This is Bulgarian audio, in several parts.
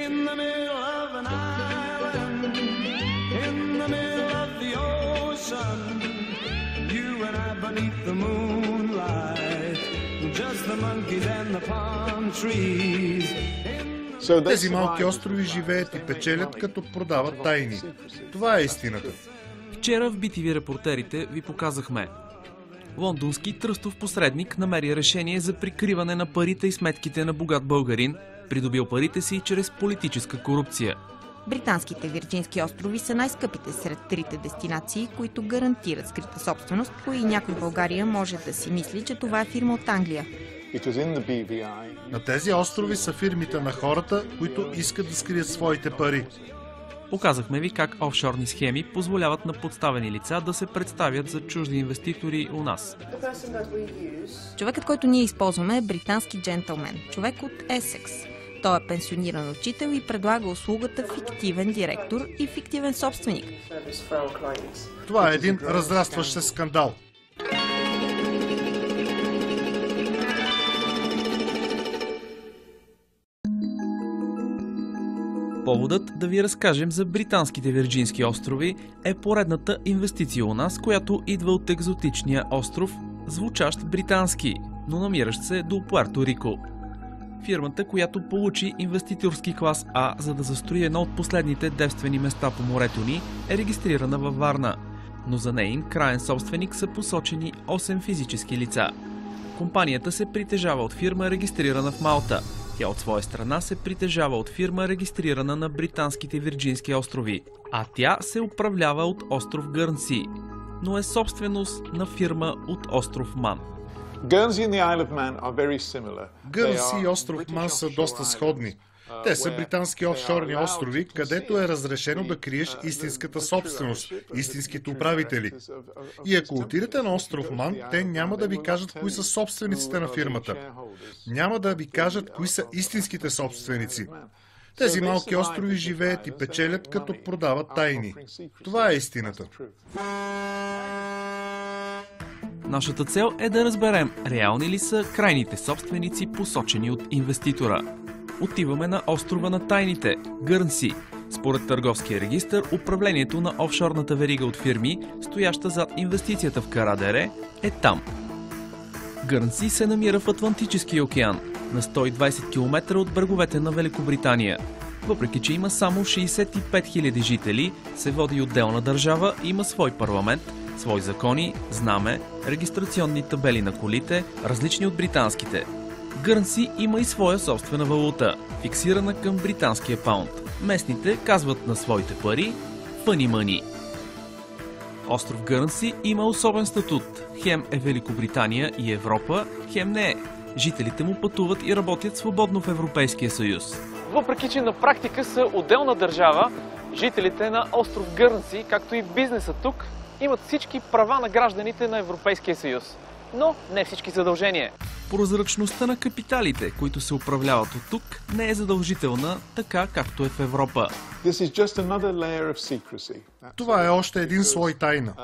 In the middle of an island, in the middle of the ocean, you and I beneath the moonlight, just the monkeys and the palm trees. Тези малки острови живеят и печелят, като продават тайни. Това е истината. Вчера в BTV репортерите ви показахме. Лондонски тръстов посредник намери решение за прикриване на парите и сметките на богат българин, придобил парите си чрез политическа корупция. Британските Вирджински острови са най-скъпите сред трите дестинации, които гарантират скрита собственост, и някой в България може да си мисли, че това е фирма от Англия. На тези острови са фирмите на хората, които искат да скрият своите пари. Показахме ви как офшорни схеми позволяват на подставени лица да се представят за чужди инвеститори у нас. Човекът, който ние използваме, е британски джентълмен, човек от Есекс. Той е пенсиониран учител и предлага услугата фиктивен директор и фиктивен собственик. Това е един разрастващ се скандал. Поводът да ви разкажем за британските Вирджински острови е поредната инвестиция у нас, която идва от екзотичния остров, звучащ британски, но намиращ се до Пуерто Рико. Фирмата, която получи инвеститорски клас А, за да застрои едно от последните девствени места по морето ни, е регистрирана във Варна, но за неин краен собственик са посочени 8 физически лица. Компанията се притежава от фирма, регистрирана в Малта. Тя от своя страна се притежава от фирма, регистрирана на британските Вирджински острови, а тя се управлява от остров Гърнси, но е собственост на фирма от остров Ман. Гърнси и остров Ман са доста сходни. Те са британски офшорни острови, където е разрешено да криеш истинската собственост, истинските управители. И ако отидете на остров Ман, те няма да ви кажат кои са собствениците на фирмата. Няма да ви кажат кои са истинските собственици. Тези малки острови живеят и печелят, като продават тайни. Това е истината. Нашата цел е да разберем реални ли са крайните собственици, посочени от инвеститора. Отиваме на острова на тайните – Гърнси. Според търговския регистър, управлението на офшорната верига от фирми, стояща зад инвестицията в Карадере, е там. Гърнси се намира в Атлантическия океан, на 120 км от бреговете на Великобритания. Въпреки че има само 65 000 жители, се води отделна държава, има свой парламент, свои закони, знаме, регистрационни табели на колите, различни от британските. Гърнси има и своя собствена валута, фиксирана към британския паунд. Местните казват на своите пари funny money. Остров Гърнси има особен статут. Хем е Великобритания и Европа, хем не е. Жителите му пътуват и работят свободно в Европейския съюз. Въпреки че на практика са отделна държава, жителите на остров Гърнси, както и бизнеса тук, имат всички права на гражданите на Европейския съюз, но не всички задължения. Прозрачността на капиталите, които се управляват от тук, не е задължителна, така както е в Европа. Това е още един слой тайна.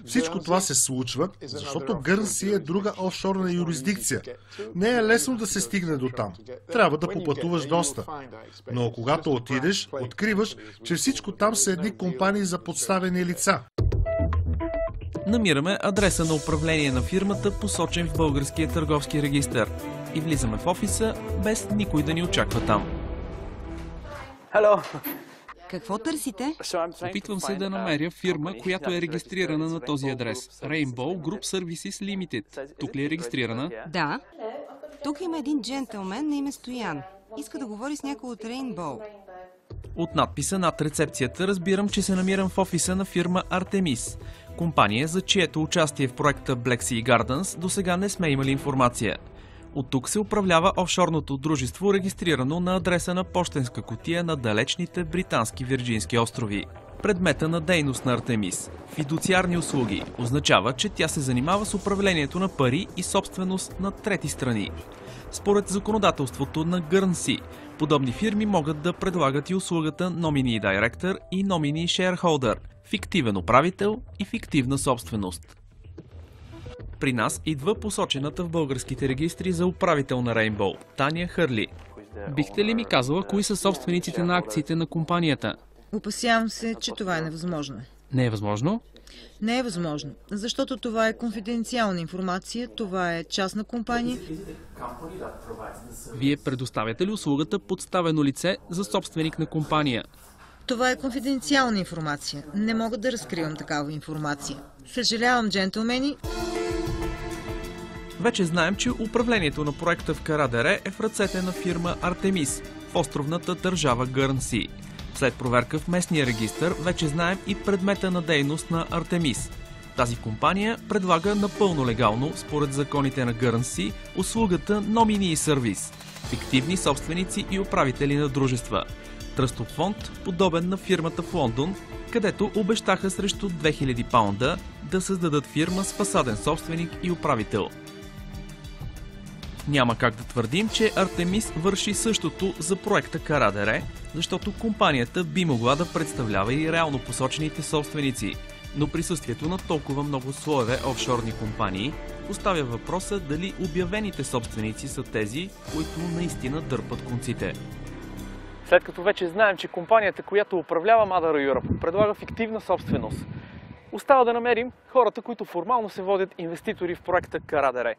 Всичко това се случва, защото Гърнси е друга офшорна юрисдикция. Не е лесно да се стигне до там. Трябва да попътуваш доста. Но когато отидеш, откриваш, че всичко там са едни компании за подставени лица. Намираме адреса на управление на фирмата, посочен в българския търговски регистър, и влизаме в офиса, без никой да ни очаква там. Какво търсите? Опитвам се да намеря фирма, която е регистрирана на този адрес. Rainbow Group Services Limited. Тук ли е регистрирана? Да. Тук има един джентълмен на име Стоян. Иска да говори с някой от Rainbow. От надписа над рецепцията разбирам, че се намирам в офиса на фирма Артемис, компания, за чието участие в проекта Black Sea Gardens досега не сме имали информация. От тук се управлява офшорното дружество, регистрирано на адреса на пощенска кутия на далечните британски Вирджински острови. Предмета на дейност на Артемис – фидуциарни услуги, означава, че тя се занимава с управлението на пари и собственост на трети страни. Според законодателството на Гърнси, подобни фирми могат да предлагат и услугата Nominee Director и Nominee Shareholder – фиктивен управител и фиктивна собственост. При нас идва посочената в българските регистри за управител на Rainbow – Таня Хърли. Бихте ли ми казала кои са собствениците на акциите на компанията? Опасявам се, че това е невъзможно. Не е възможно? Не е възможно, защото това е конфиденциална информация, това е частна компания. Вие предоставяте ли услугата подставено лице за собственик на компания? Това е конфиденциална информация. Не мога да разкривам такава информация. Съжалявам, джентълмени. Вече знаем, че управлението на проекта в Карадере е в ръцете на фирма Артемис в островната държава Гърнси. След проверка в местния регистър вече знаем и предмета на дейност на Артемис. Тази компания предлага напълно легално, според законите на Гърнси, услугата Nominee Service – фиктивни собственици и управители на дружества. Тръстов фонд, подобен на фирмата в Лондон, където обещаха срещу 2000 паунда да създадат фирма с фасаден собственик и управител. Няма как да твърдим, че Артемис върши същото за проекта Карадере, защото компанията би могла да представлява и реално посочените собственици, но присъствието на толкова много слоеве офшорни компании поставя въпроса дали обявените собственици са тези, които наистина дърпат конците. След като вече знаем, че компанията, която управлява Mother Europe, предлага фиктивна собственост, остава да намерим хората, които формално се водят инвеститори в проекта Карадере.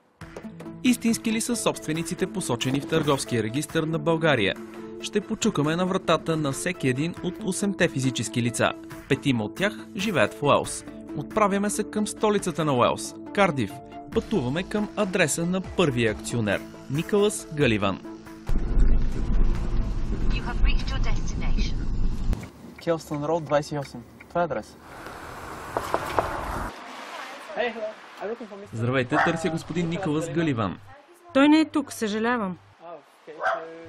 Истински ли са собствениците, посочени в търговския регистър на България? Ще почукаме на вратата на всеки един от 8-те физически лица. 5 от тях живеят в Уелс. Отправяме се към столицата на Уелс – Кардиф. Пътуваме към адреса на първия акционер – Николас Галиван. Келстън Роуд 28. Това е адрес. Здравейте, търся господин Николас Галиван. Той не е тук, съжалявам.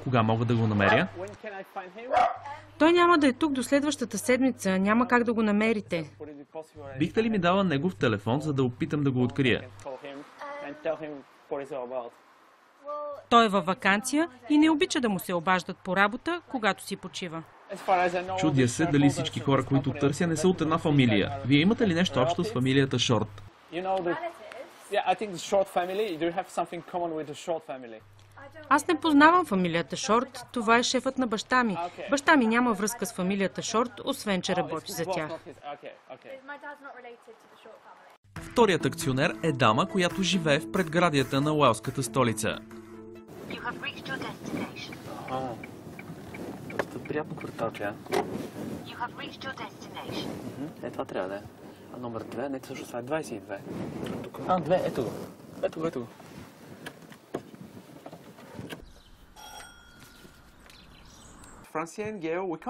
Кога мога да го намеря? Той няма да е тук до следващата седмица, няма как да го намерите. Бихте ли ми дала негов телефон, за да опитам да го открия? Той е във ваканция и не обича да му се обаждат по работа, когато си почива. Чудя се дали всички хора, които търся, не са от една фамилия. Вие имате ли нещо общо с фамилията Шорт? Аз не познавам фамилията Шорт, това е шефът на баща ми. Баща ми няма връзка с фамилията Шорт, освен че работи за тях. Вторият акционер е дама, която живее в предградията на уелската столица. Доста приятно кварталче. Това трябва да е. А номер 2, не също това е 22. 2, ето го. Ето го.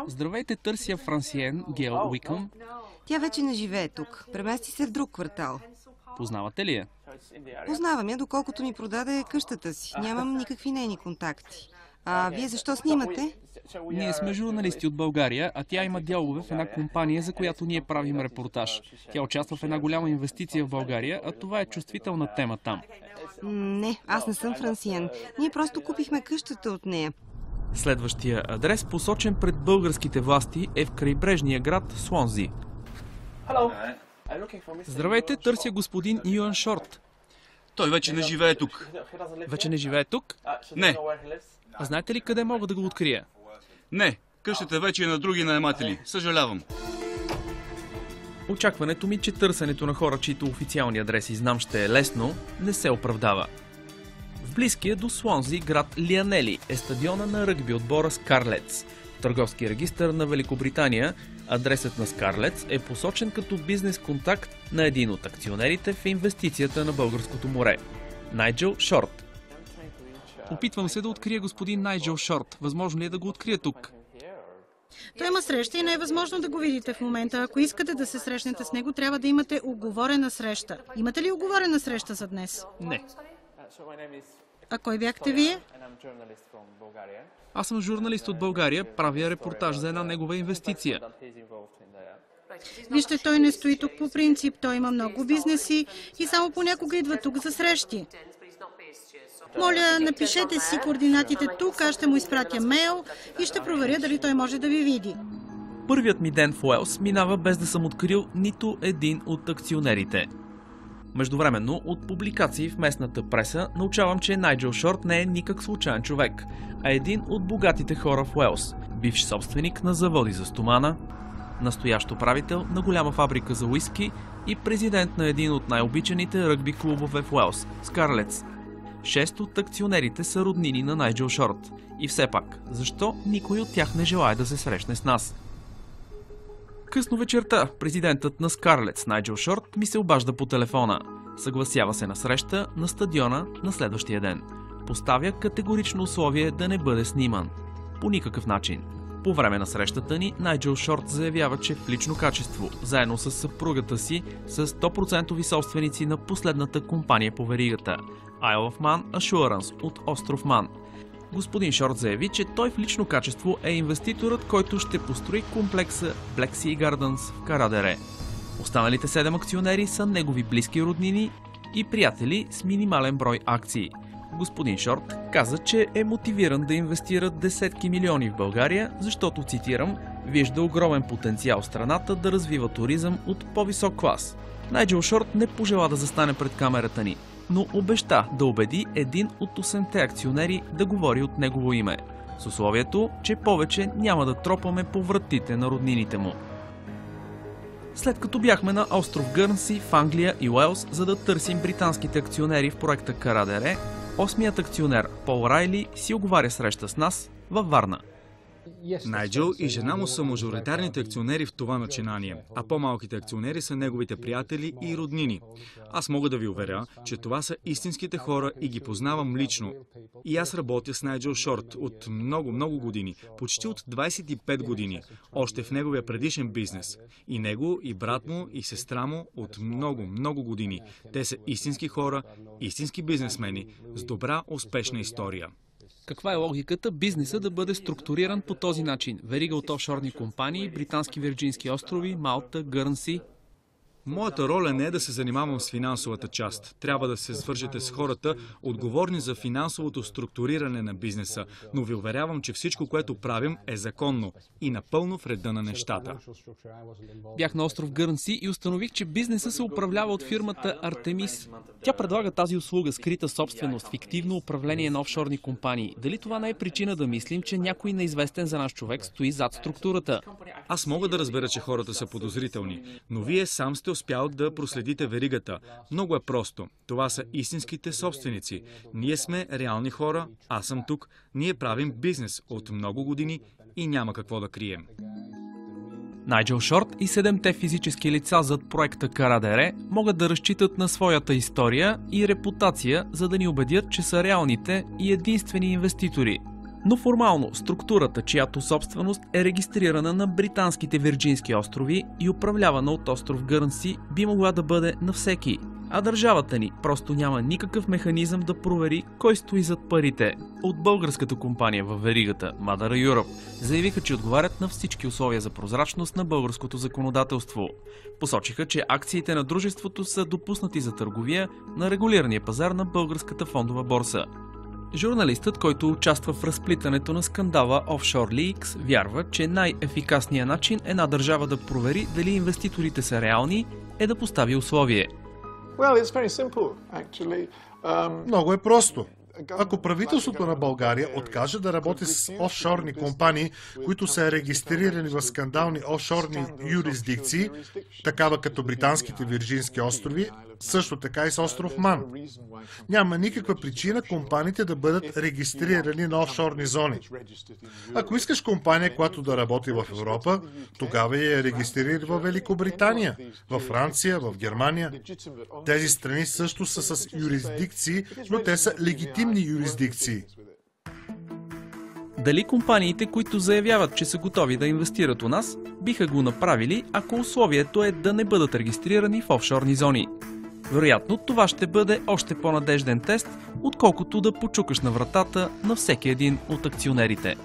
Здравейте, търся Франсиен Гейл Уикъм. Тя вече не живее тук. Премести се в друг квартал. Познавате ли я? Познавам я, доколкото ми продаде къщата си. Нямам никакви нейни контакти. А вие защо снимате? Ние сме журналисти от България, а тя има дялове в една компания, за която ние правим репортаж. Тя участва в една голяма инвестиция в България, а това е чувствителна тема там. Не, аз не съм Франсиен. Ние просто купихме къщата от нея. Следващия адрес, посочен пред българските власти, е в крайбрежния град Слонзи. Здравейте, търся господин Юан Шорт. Той вече не живее тук. Вече не живее тук? Не. А знаете ли къде мога да го открия? Не, къщата вече е на други наематели. Съжалявам. Очакването ми, че търсенето на хора, чието официални адреси знам ще е лесно, не се оправдава. В близкия до Слонзи град Лианели е стадиона на ръгби отбора Скарлетс. В търговския регистър на Великобритания адресът на Скарлетс е посочен като бизнес контакт на един от акционерите в инвестицията на българското море – Найджел Шорт. Опитвам се да открия господин Найджел Шорт. Възможно ли е да го открия тук? Той има среща и не е възможно да го видите в момента. Ако искате да се срещнете с него, трябва да имате уговорена среща. Имате ли уговорена среща за днес? Не. А кой бяхте вие? Аз съм журналист от България, правя репортаж за една негова инвестиция. Вижте, той не стои тук по принцип. Той има много бизнеси и само понякога идва тук за срещи. Моля, напишете си координатите тук, аз ще му изпратя мейл и ще проверя дали той може да ви види. Първият ми ден в Уелс минава без да съм открил нито един от акционерите. Междувременно, от публикации в местната преса научавам, че Найджел Шорт не е никак случайен човек, а един от богатите хора в Уелс, бивш собственик на заводи за стомана, настоящ управител на голяма фабрика за уиски и президент на един от най-обичаните ръгби клубове в Уелс – Скарлетс. 6 от акционерите са роднини на Найджел Шорт. И все пак, защо никой от тях не желае да се срещне с нас? Късно вечерта президентът на Скарлетс, Найджел Шорт, ми се обажда по телефона. Съгласява се на среща на стадиона на следващия ден. Поставя категорично условие да не бъде сниман. По никакъв начин. По време на срещата ни, Найджел Шорт заявява, че в лично качество, заедно с съпругата си, са 100% собственици на последната компания по веригата – Isle of Man Assurance от остров Ман. Господин Шорт заяви, че той в лично качество е инвеститорът, който ще построи комплекса Black Sea Gardens в Карадере. Останалите 7 акционери са негови близки роднини и приятели с минимален брой акции. Господин Шорт каза, че е мотивиран да инвестира десетки милиони в България, защото, цитирам, вижда огромен потенциал в страната да развива туризъм от по-висок клас. Найджел Шорт не пожела да застане пред камерата ни, но обеща да убеди един от 8-те акционери да говори от негово име, с условието, че повече няма да тропаме по вратите на роднините му. След като бяхме на остров Гърнси в Англия и Уелс, за да търсим британските акционери в проекта Карадере, 8-ият акционер Пол Райли си оговаря среща с нас във Варна. Найджел и жена му са мажоритарните акционери в това начинание, а по-малките акционери са неговите приятели и роднини. Аз мога да ви уверя, че това са истинските хора и ги познавам лично. И аз работя с Найджел Шорт от много години, почти от 25 години, още в неговия предишен бизнес. И него, и брат му, и сестра му от много години. Те са истински хора, истински бизнесмени с добра, успешна история. Каква е логиката бизнеса да бъде структуриран по този начин? Верига от офшорни компании, британски Вирджински острови, Малта, Гърнси. Моята роля не е да се занимавам с финансовата част. Трябва да се свържете с хората, отговорни за финансовото структуриране на бизнеса, но ви уверявам, че всичко, което правим, е законно и напълно в реда на нещата. Бях на остров Гърнси и установих, че бизнеса се управлява от фирмата Артемис. Тя предлага тази услуга скрита собственост, фиктивно управление на офшорни компании. Дали това не е причина да мислим, че някой неизвестен за наш човек стои зад структурата? Аз мога да разбера, че хората са подозрителни, но вие сам сте успял да проследите веригата. Много е просто. Това са истинските собственици. Ние сме реални хора, аз съм тук, ние правим бизнес от много години и няма какво да крием. Найджел Шорт и 7-те физически лица зад проекта Карадере могат да разчитат на своята история и репутация, за да ни убедят, че са реалните и единствени инвеститори. Но формално структурата, чиято собственост е регистрирана на британските Вирджински острови и управлявана от остров Гърнси, би могла да бъде на всеки. А държавата ни просто няма никакъв механизъм да провери кой стои зад парите. От българската компания във веригата Mother Europe заявиха, че отговарят на всички условия за прозрачност на българското законодателство. Посочиха, че акциите на дружеството са допуснати за търговия на регулирания пазар на българската фондова борса. Журналистът, който участва в разплитането на скандала OffshoreLeaks, вярва, че най-ефикасният начин една държава да провери дали инвеститорите са реални е да постави условие. Много е просто. Ако правителството на България откаже да работи с офшорни компании, които са регистрирани в скандални офшорни юрисдикции, такава като британските Вирджински острови, също така и с остров Ман. Няма никаква причина компаниите да бъдат регистрирани на офшорни зони. Ако искаш компания, която да работи в Европа, тогава я регистрирай в Великобритания, в Франция, в Германия. Тези страни също са с юрисдикции, но те са легитимни юрисдикции. Дали компаниите, които заявяват, че са готови да инвестират у нас, биха го направили, ако условието е да не бъдат регистрирани в офшорни зони? Вероятно, това ще бъде още по-надежден тест, отколкото да почукаш на вратата на всеки един от акционерите.